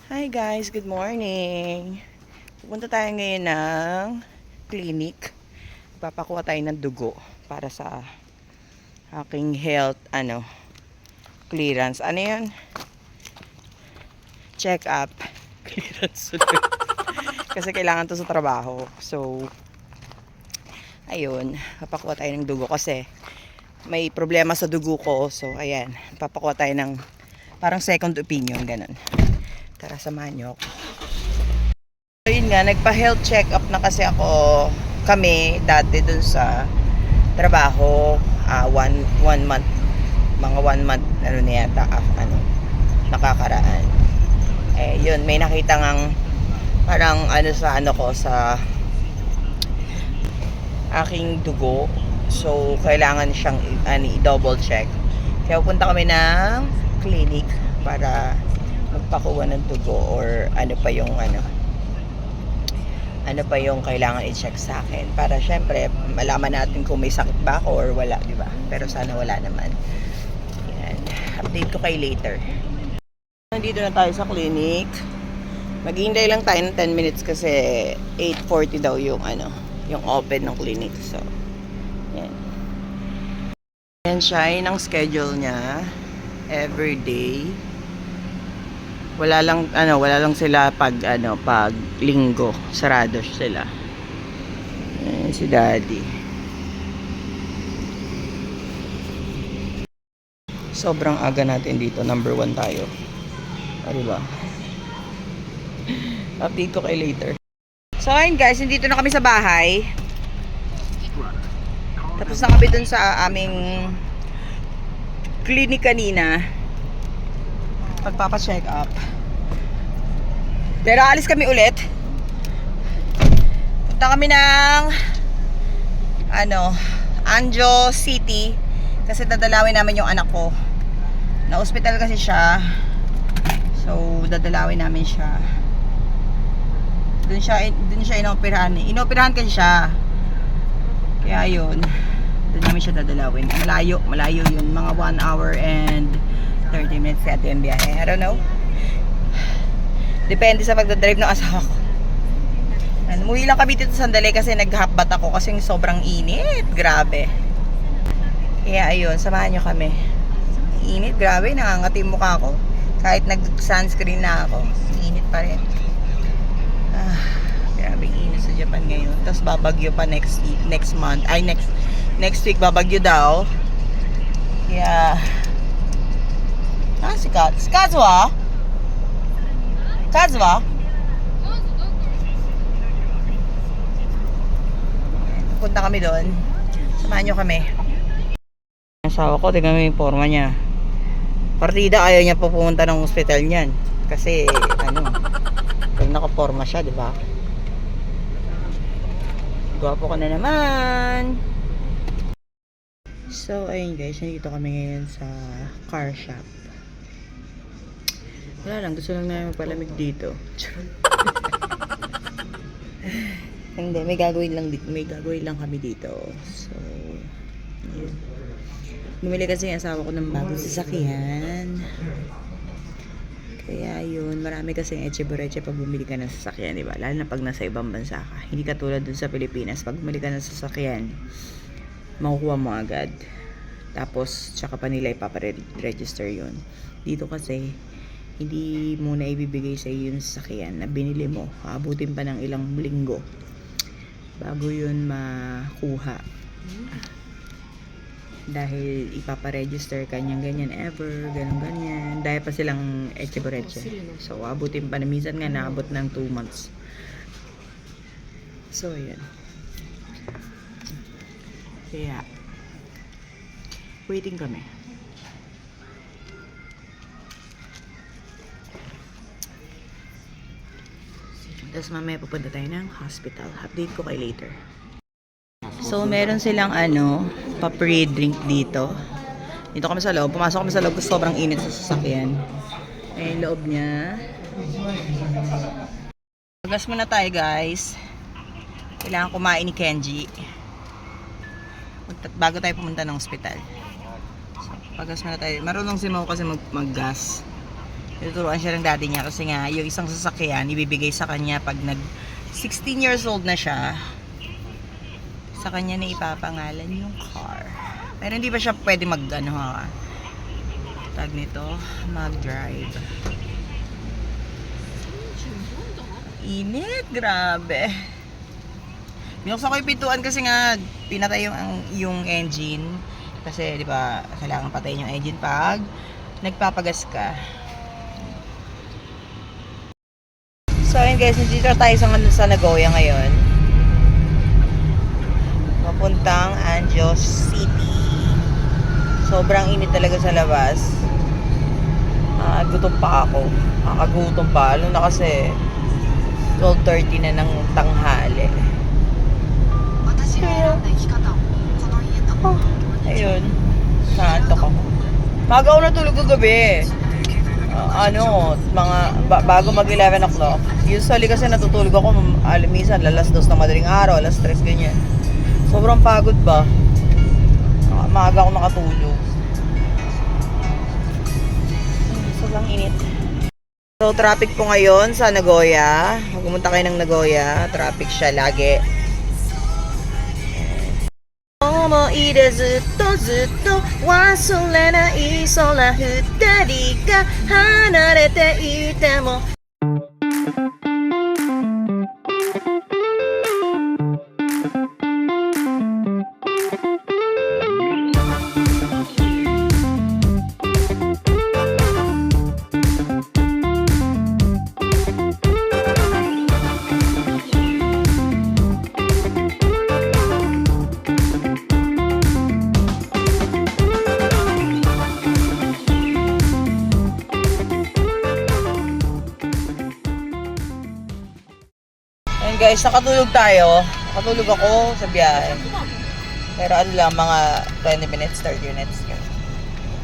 Hi guys, good morning. Pupunta tayo ngayon ng clinic. Papakuha tayo ng dugo para sa aking health clearance. Ano 'yan? Check up. Clearance. Kasi kailangan 'to sa trabaho. So ayun, papakuha tayo ng dugo kasi may problema sa dugo ko. So ayan, papakuha tayo ng parang second opinion ganun. Tara, samahan niyo ako. So yun nga, nagpa-health check-up na kasi kami dati dun sa trabaho, one month, mga 1 month, na yata, nakakaraan. Eh, yun, may nakita ngang parang sa aking dugo. So, kailangan siyang i-double check. Kaya pupunta kami ng clinic para magpakuha ng dugo or ano pa yung kailangan i-check sa akin para syempre malaman natin kung may sakit ba ako or wala, di ba? Pero sana wala naman. Yan. Update ko kay later. Nandito na tayo sa clinic. Maghihintay lang tayo ng 10 minutes kasi 8:40 daw yung open ng clinic. So, yan. Yan siya, yun ang schedule niya every day. Wala lang sila pag linggo, sarado sila. Ayan, si Daddy. Sobrang aga natin dito, number 1 tayo. Diba? Update ko kay later. So ayun guys, nandito na kami sa bahay. Tapos na kami dun sa aming clinic kanina. Pagpapa-check up. Pero alis kami ulit. Punta kami ng Anjo City kasi dadalawin namin yung anak ko. Na hospital kasi siya. So dadalawin namin siya. Doon siya inoperahan. Inoperahan kasi siya. Kaya yun. Doon namin siya dadalawin. Malayo yun. Mga 1 hour and 30 minutes sa atin yung biyahe. I don't know. Depende sa pagdadrive ng asawa ko. Umuwi lang kami dito sandali kasi nag-hotbath ako kasi sobrang init. Grabe. Kaya ayun, samahan nyo kami. Init, grabe. Nangangati yung mukha ko. Kahit nag-sunscreen na ako. Init pa rin. Grabe init sa Japan ngayon. Tapos babagyo pa next month. Next week babagyo daw. Kaya si Kazuha? Kazuha? Punta kami doon. Samahan nyo kami. Asawa ko, tignan mo yung forma niya. Partida, ayaw niya pupunta ng hospital niyan. Kasi, pag nakaporma siya, di ba? Gwapo ka na naman. So, ayun guys, nandito kami ngayon sa car shop. Wala lang, gusto lang namin magpalamig dito. Hindi, may gagawin lang kami dito. So, yun. Bumili kasi yung asawa ko ng bagong sasakyan. Kaya yun, marami kasi eche-boreche pag bumili ka ng sasakyan, di ba? Lalo na pag nasa ibang bansa ka. Hindi katulad dun sa Pilipinas, pag bumili ka ng sasakyan, makukuha mo agad. Tapos, tsaka pa nila ipaparegister yun. Dito kasi, hindi mo na ibibigay sa iyo yung sasakyan na binili mo. Aabutin pa ng ilang linggo bago yun makuha. Dahil ipaparegister kanyan ganyan ever, ganyan. Dahil pa silang eche-boreche. So, aabutin pa na. Minsan nga naabot ng 2 months. So, yan. Kaya, waiting kami. Tapos mamaya pupunta tayo ng hospital. Update ko kay later. So, meron silang pa-pre-drink dito. Dito kami sa loob. Pumasok kami sa loob kasi sobrang init sa sasakyan. Ayan yung loob niya. Gas muna tayo guys. Kailangan kumain ni Kenji. Bago tayo pumunta ng hospital. So, pag-gas muna tayo. Marunong si Mau kasi mag-gas. Tuturuan siya ng daddy niya kasi nga yung isang sasakyan ibibigay sa kanya pag nag 16 years old na siya. Sa kanya na ipapangalan yung car. Pero hindi pa siya pwede mag ano ha. Tag nito, mag-drive. Init, grabe. Binuksan ko yung pintuan kasi nga pinatay yung engine. Kasi di ba kailangan patayin yung engine pag nagpapagas ka. So ayun guys, nandito tayo sa Nagoya ngayon. Papuntang Angeles City. Sobrang init talaga sa labas. Gutom pa ako. Kakagutom pa. Lalo na kasi 12:30 na ng tanghali. Ayun. Naantok ako. Maga ako natulog kagabi. Bago mag 11 o'clock. Usually kasi natutulog ako, minsan alas 2 ng madaling araw, alas 3 ganyan. Sobrang pagod ba? Maaga ako nakatulog. Sobrang init. So, traffic po ngayon sa Nagoya. Kung pumunta kayo ng Nagoya, traffic siya lagi. 思い出ずっとずっと忘れないそら二人が離れていても Guys, nakatulog tayo. Nakatulog ako sa biyahe. Pero ano lang, mga 20 minutes, 30 minutes.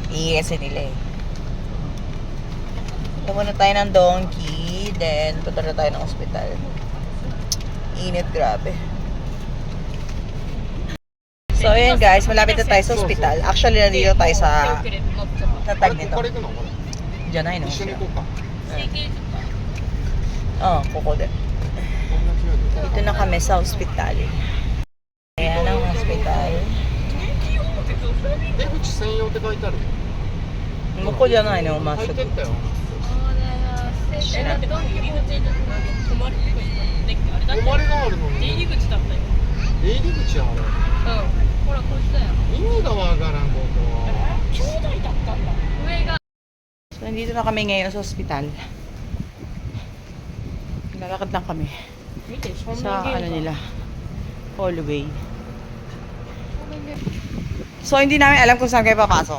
Iingi kasi nila eh. Ito muna tayo ng donkey. Then, punta na tayo ng ospital. Init, grabe. So, ayan guys, malapit na tayo sa ospital. Actually, nandito tayo sa tag nito. Diyan na, no? Kuko din. Dito na kami sa ospital. Ayan ang ospital. Mukoじゃないの、まっすぐ。So, nandito na kami ngayon sa ospital. Lalakad lang kami. Sa ano nila, hallway. So, hindi namin alam kung saan kayo papasok.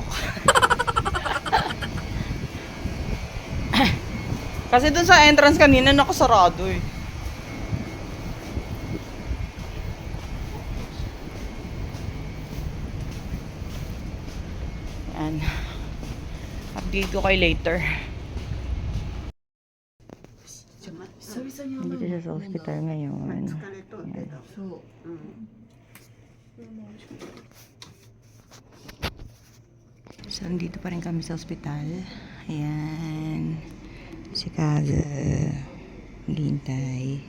Kasi dun sa entrance kanina, nakasarado eh. Yan. Update ko kayo later. Nandito siya sa hospital ngayon. So, nandito pa rin kami sa hospital. Ayan. Si Kaga. Lintay.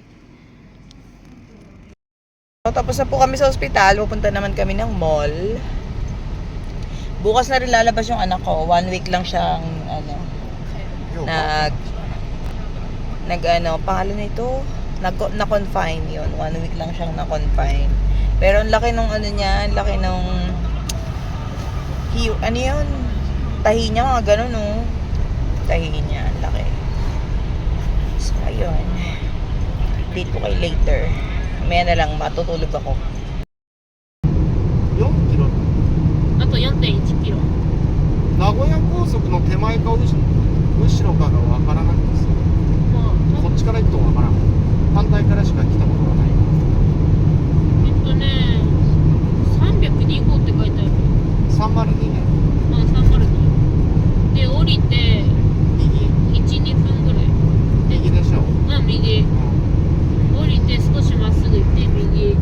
So, tapos na po kami sa hospital. Pupunta naman kami ng mall. Bukas na rin lalabas yung anak ko. 1 week lang siyang pangalan nito, na-confine yun. 1 week lang siyang na-confine. Pero ang laki nung niya, ang laki nung yun? Tahi niya, mga ganun, no? Tahi niya, ang laki. So, ayun. Update ko kayo later. Mamaya na lang, matutulog ako. 4キロあと 4.1 キロ。名古屋高速の手前か後ろかが分からなくてさ、こっちから行くと分からん。反対からしか来たことがない。302号って書いてある。302ね。302で降りて右 1,2 分ぐらい。右でしょ。右。降りて少しまっすぐ行って右。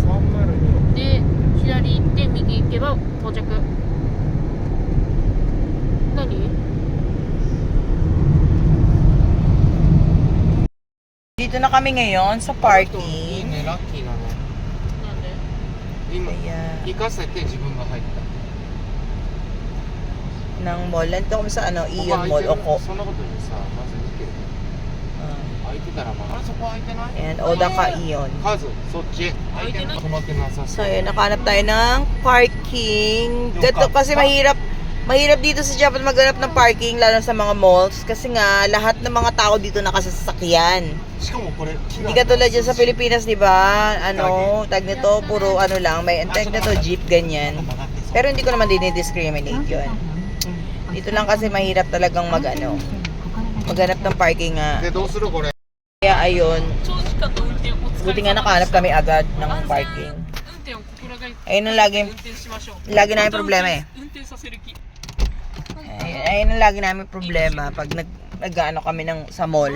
302で左行って右行けば到着。何？ Nandito na kami ngayon sa いい parking. ね、ラッキーだね。なんで今、 Kaya, 行かせて自分が入った。 ng mall. Nandito kami sa ano, ここ Ion 空い Mall, てる Oko. そんなことにさ、まず見てる。空いてたらまあ、あそこ空いてない And Odaka Ion. 数、そっち。空いてない。止まってなさ So, そう。 yun, nakahanap tayo ng parking. Gato kasi mahirap dito sa Japan maghanap ng parking, lalo sa mga malls. Kasi nga, lahat ng mga tao dito nakasasakyan. しかもこれ、木 Hindi katulad dyan sa Pilipinas, di ba? Ano, tag nito, puro ano lang, may tag nito, jeep, ganyan. Pero hindi ko naman dinidiscriminate yun. Dito lang kasi mahirap talagang maghanap ng parking nga. で、どうするこれ。 Kaya ayun, 長時間の運転お疲 buti れ nga 様 nakahanap でした kami agad ng parking. 運転を心がけて Ayun ang lagi namin problema eh. 運転させる気 Ayun ang lagi namin problema pag nag-ano kami sa mall.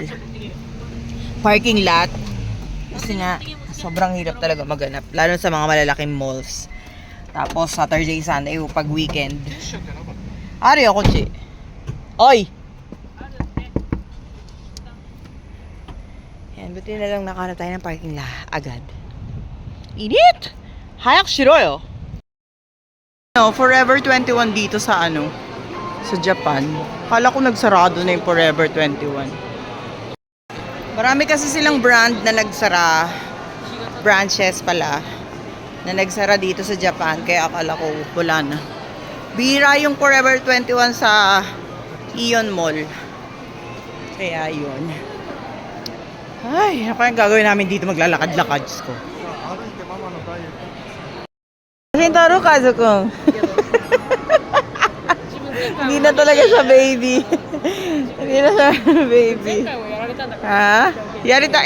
Parking lot. Kasi nga, sobrang hirap talaga maghanap. Lalo sa mga malalaking malls. Tapos Saturday, Sunday, pag weekend. テンションじゃなかった。 Ari, ako, Chi. Oy! Yan, buti na lang nakahanap tayo ng parking agad. Init! Hayak shiroyo! No, Forever 21 dito sa sa Japan. Kala ko nagsarado na yung Forever 21. Marami kasi silang brand na nagsara. Branches pala. Na nagsara dito sa Japan. Kaya akala ko wala na. Bira yung Forever 21 sa Ion Mall. Kaya yun. Ay, ano kayang gagawin namin dito? Maglalakad-lakad ko. 歩いてママのダイエット。 Hintaro, Kazu-kun. Hindi na talaga siya baby. Hindi na siya 前 baby. 回はやられたんだから Ha? Yarita,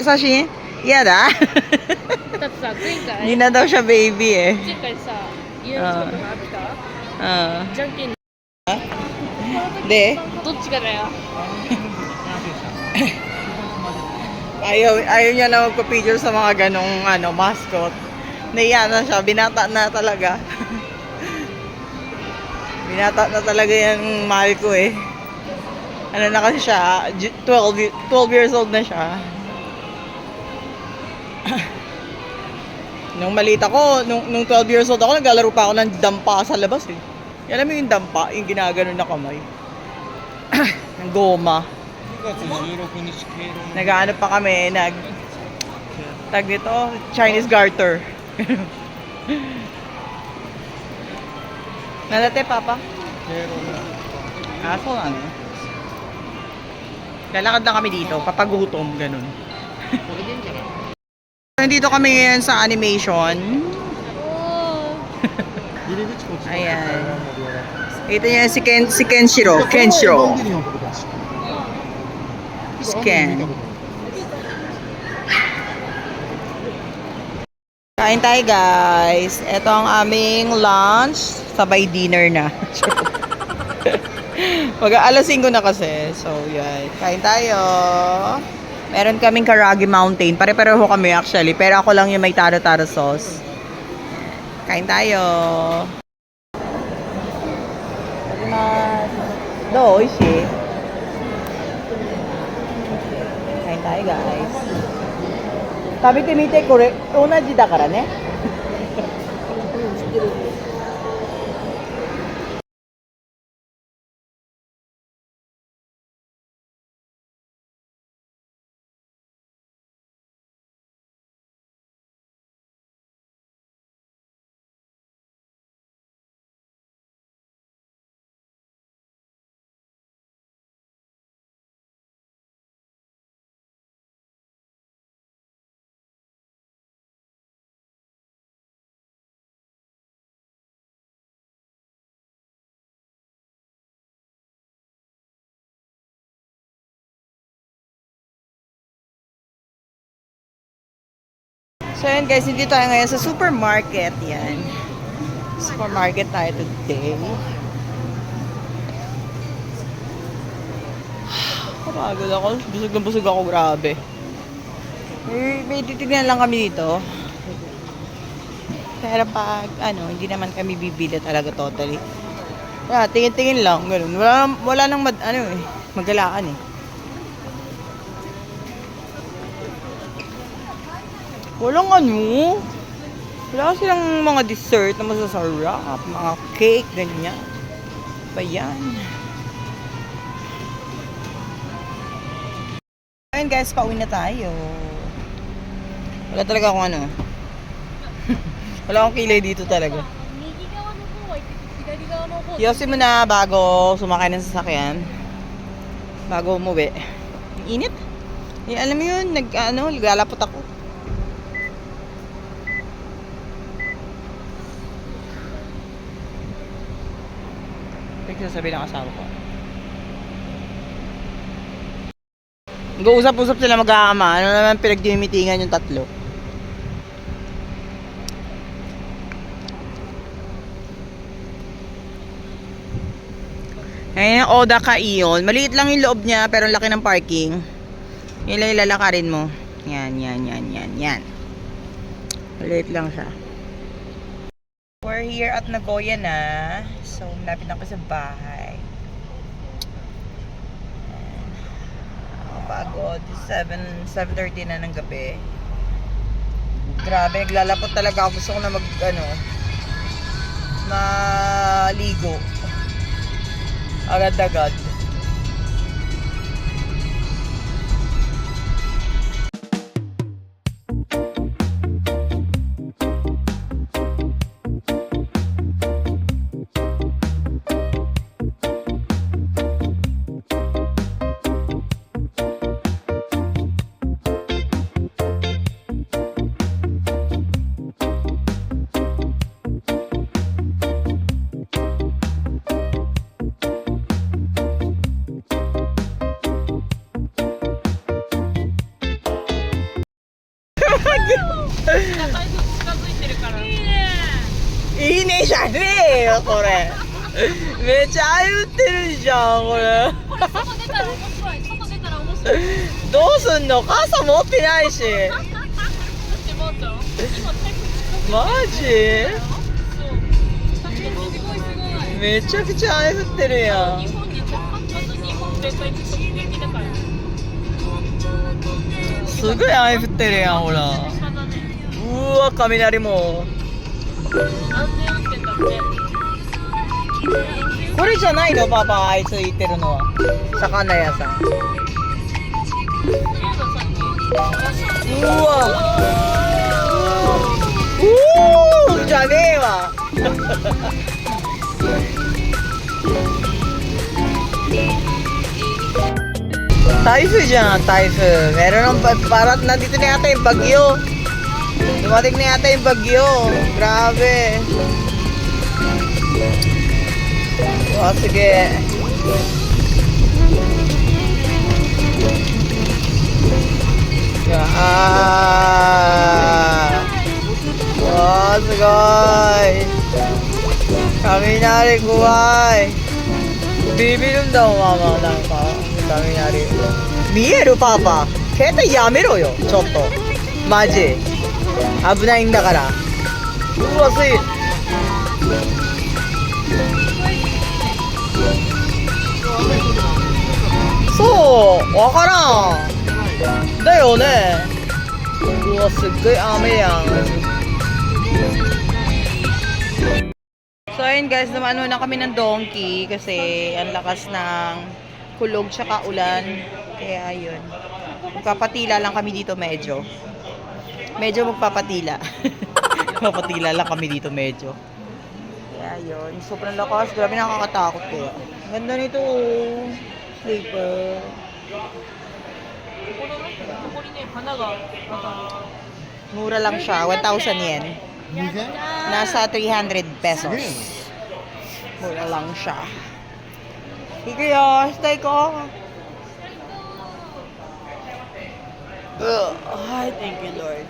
Sashin? Yada? だってさ前 Hindi 回 na daw siya baby eh. 前回さ家の近くがあった Ah. じゃんけん De? どっちがだよ Ayaw niya na magpa-picture sa mga ganong mascot. Naiya na siya, binata na talaga. Binata na talaga yung mahal ko eh. Ano na kasi siya, 12 years old na siya. Nung maliit ako, nung 12 years old ako, naglalaro pa ako ng dampa sa labas eh. Alam mo yung dampa, yung ginagano na kamay. Ng goma. 9月16日敬老の Nag-ano pa kami, tag dito, Chinese garter. Nalate, Papa? 敬老の Aso, Lalakad lang kami dito, papagutom, ganun. これでいいんじゃない？ Nandito kami ngayon sa animation. 入り口こっち。 Ayan. Ito niya si Kenshiro. Kenshiro. のんびりのとこだし。 Scan. Kain tayo guys. Ito ang aming lunch. Sabay dinner na. Alas 5 na kasi. So yan. Kain tayo. Meron kaming Karagi Mountain. Pare-pareho kami actually. Pero ako lang yung may taro-taro sauce. Kain tayo. Do, oishi. Kain tayo guys. 食べてみて、これ同じだからね。So yun guys, hindi tayo ngayon sa supermarket. Yan. Supermarket tayo today. Kapagod ako. Busog na busog ako. Grabe. May titignan lang kami dito. Pero pag hindi naman kami bibili talaga totally. Tingin-tingin lang. Ganun. Wala nang magalaan eh. Walang ano. Wala silang mga dessert na masasarap. Mga cake, ganyan. Pa yan. Ayun guys, pauwi na tayo. Wala talaga akong ano. Wala akong kilay dito talaga. Yosin mo na bago sumakay ng sasakyan. Bago umuwi. Init. Alam mo yun, naglalapot ako. Pwede sasabihin ng asawa ko. Nag-uusap-usap sila mag-aama. Ano naman pinagdimitingan yung tatlo. Ngayon ang Oda Ka-ion. Maliit lang yung loob niya pero laki ng parking. Yun lang yung lalakarin mo. Yan. Maliit lang siya. We're here at Nagoya na. So, malapit na ako sa bahay. Pagod. 7:30 na ng gabi. Grabe, naglalapot talaga ako. Gusto ko na maligo. Agad-agad.いいねじゃねえよこれめっちゃ言ってるじゃんこれ外出たら面白い。外出たら面白い。どうすんの傘持ってないしマジめちゃくちゃ雨降ってるやん日本に日本全体直撃だから。すごい雨降ってるやんほらうわ雷も安全運転だって。これじゃないのパパあいつ言ってるのは魚屋さんうわおーじゃねえわ台風じゃん台風meron ng parang nandito na yata yung bagyo dumating na yata yung bagyo grabe oh sige oh sugoi雷怖いビビるんだママなんか雷見えるパパ携帯やめろよちょっとマジ危ないんだからうわすいそうわからんだよねうわすっごい雨やんSo ayun guys, naman na kami ng donkey kasi ang lakas ng kulog tsaka ulan. Kaya ayun. Magpapatila lang kami dito medyo. Medyo magpapatila. Magpapatila lang kami dito medyo. Kaya ayun. Sobrang lakas. Grabe nakakatakot kaya. Ganda nito. Sleeper. Mura lang siya. 1,000 yen. Nasa 300 pesos. Mura lang siya. Sige ya, stay ko. Ay, thank you Lord.